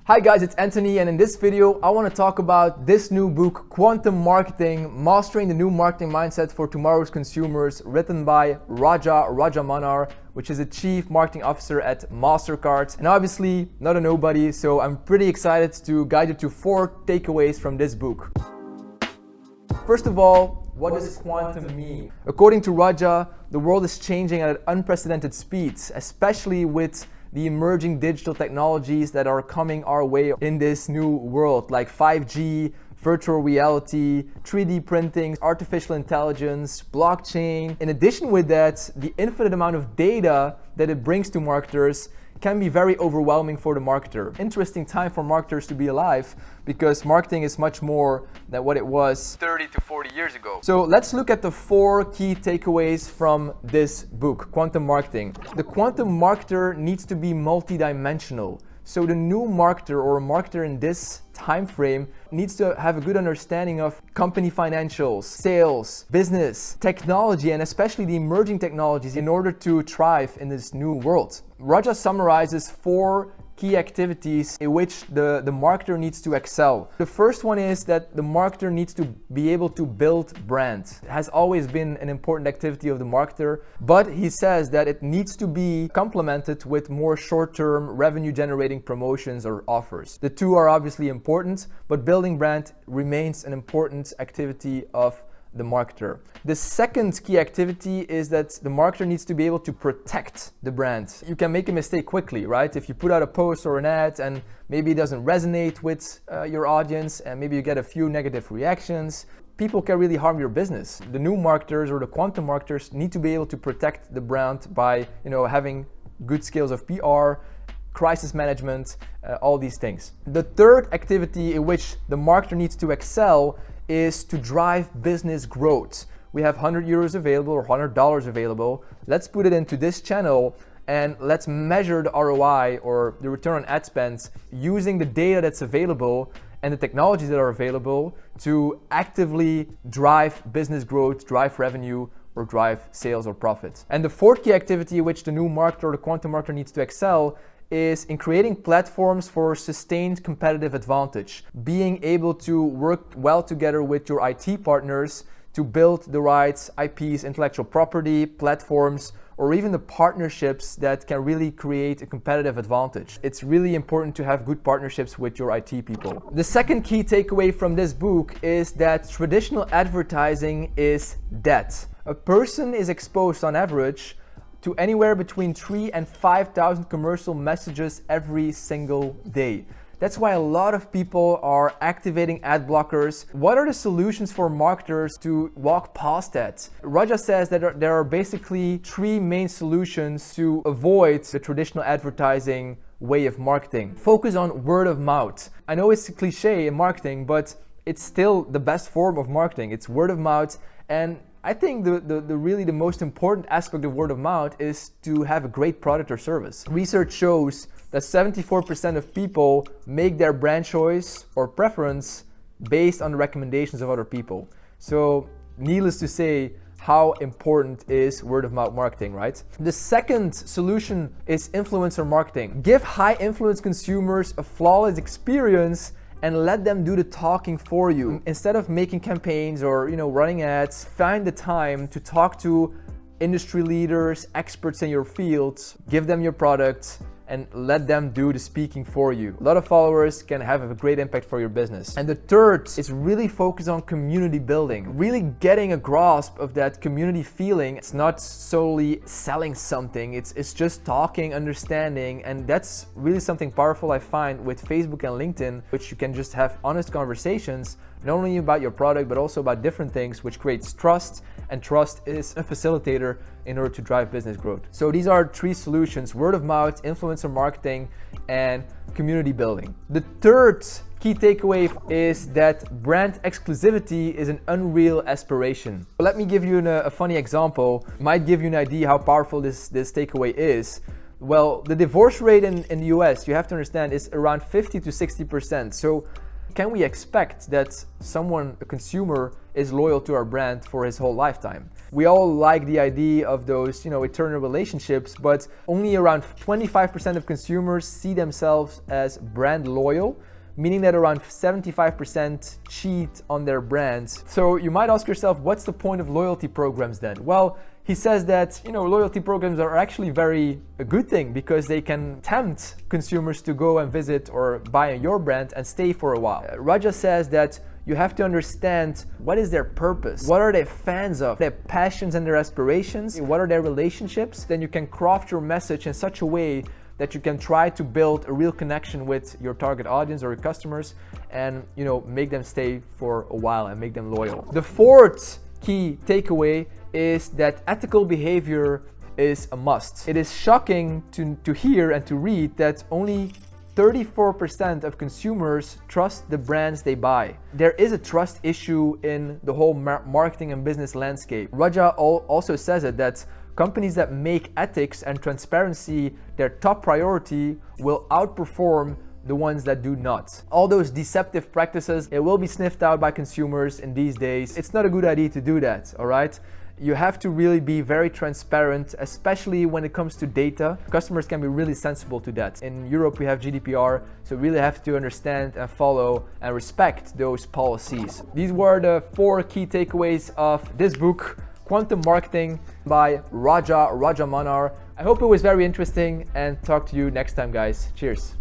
Hi guys, it's Anthony, and in this video I want to talk about this new book, Quantum Marketing, Mastering the New Marketing Mindset for Tomorrow's Consumers, written by Raja Rajamannar, which is a Chief Marketing Officer at MasterCard, and obviously not a nobody, so I'm pretty excited to guide you to 4 takeaways from this book. First of all, what does quantum mean? According to Raja, the world is changing at unprecedented speeds, especially with the emerging digital technologies that are coming our way in this new world, like 5G, virtual reality, 3D printing, artificial intelligence, blockchain. In addition with that, the infinite amount of data that it brings to marketers can be very overwhelming for the marketer. Interesting time for marketers to be alive, because marketing is much more than what it was 30 to 40 years ago. So let's look at the 4 key takeaways from this book, Quantum Marketing. The quantum marketer needs to be multidimensional. So the new marketer or marketer in this time frame needs to have a good understanding of company financials, sales, business, technology, and especially the emerging technologies in order to thrive in this new world. Raja summarizes 4 key activities in which the marketer needs to excel. The first one is that the marketer needs to be able to build brand. It has always been an important activity of the marketer, but he says that it needs to be complemented with more short-term revenue generating promotions or offers. The two are obviously important, but building brand remains an important activity of the marketer. The second key activity is that the marketer needs to be able to protect the brand. You can make a mistake quickly, right? If you put out a post or an ad and maybe it doesn't resonate with your audience, and maybe you get a few negative reactions, people can really harm your business. The new marketers or the quantum marketers need to be able to protect the brand by, having good skills of PR, crisis management, all these things. The third activity in which the marketer needs to excel is to drive business growth. We have €100 available or $100 available. Let's put it into this channel and let's measure the ROI or the return on ad spend using the data that's available and the technologies that are available to actively drive business growth, drive revenue, or drive sales or profit. And the fourth key activity which the new marketer or the quantum marketer needs to excel is in creating platforms for sustained competitive advantage, being able to work well together with your IT partners to build the right IPs, intellectual property, platforms, or even the partnerships that can really create a competitive advantage. It's really important to have good partnerships with your IT people. The second key takeaway from this book is that traditional advertising is dead. A person is exposed on average to anywhere between 3,000 and 5,000 commercial messages every single day. That's why a lot of people are activating ad blockers. What are the solutions for marketers to walk past that? Raja says that there are basically 3 main solutions to avoid the traditional advertising way of marketing. Focus on word of mouth. I know it's a cliche in marketing, but it's still the best form of marketing. It's word of mouth, and I think the most important aspect of word of mouth is to have a great product or service. Research shows that 74% of people make their brand choice or preference based on the recommendations of other people. So needless to say, how important is word of mouth marketing, right? The second solution is influencer marketing. Give high influence consumers a flawless experience and let them do the talking for you. Instead of making campaigns or running ads, find the time to talk to industry leaders, experts in your fields, give them your product, and let them do the speaking for you. A lot of followers can have a great impact for your business. And the third is really focus on community building, really getting a grasp of that community feeling. It's not solely selling something, it's just talking, understanding, and that's really something powerful I find with Facebook and LinkedIn, which you can just have honest conversations, not only about your product, but also about different things, which creates trust, and trust is a facilitator in order to drive business growth. So these are 3 solutions: word of mouth, influencer marketing, and community building. The third key takeaway is that brand exclusivity is an unreal aspiration. Let me give you a funny example. It might give you an idea how powerful this takeaway is. Well, the divorce rate in the US, you have to understand, is around 50 to 60%. So can we expect that someone, a consumer, is loyal to our brand for his whole lifetime. We all like the idea of those, eternal relationships, but only around 25% of consumers see themselves as brand loyal, meaning that around 75% cheat on their brands. So you might ask yourself, what's the point of loyalty programs then? Well, he says that, loyalty programs are actually a good thing because they can tempt consumers to go and visit or buy your brand and stay for a while. Raja says that you have to understand what is their purpose, what are they fans of, their passions and their aspirations, what are their relationships. Then you can craft your message in such a way that you can try to build a real connection with your target audience or your customers and make them stay for a while and make them loyal. The fourth key takeaway is that ethical behavior is a must. It is shocking to hear and to read that only 34% of consumers trust the brands they buy. There is a trust issue in the whole marketing and business landscape. Raja also says it, that companies that make ethics and transparency their top priority will outperform the ones that do not. All those deceptive practices, it will be sniffed out by consumers in these days. It's not a good idea to do that, all right? You have to really be very transparent, especially when it comes to data. Customers can be really sensible to that. In Europe, we have GDPR, so really have to understand and follow and respect those policies. These were the 4 key takeaways of this book, Quantum Marketing by Raja Rajamannar. I hope it was very interesting and talk to you next time, guys. Cheers.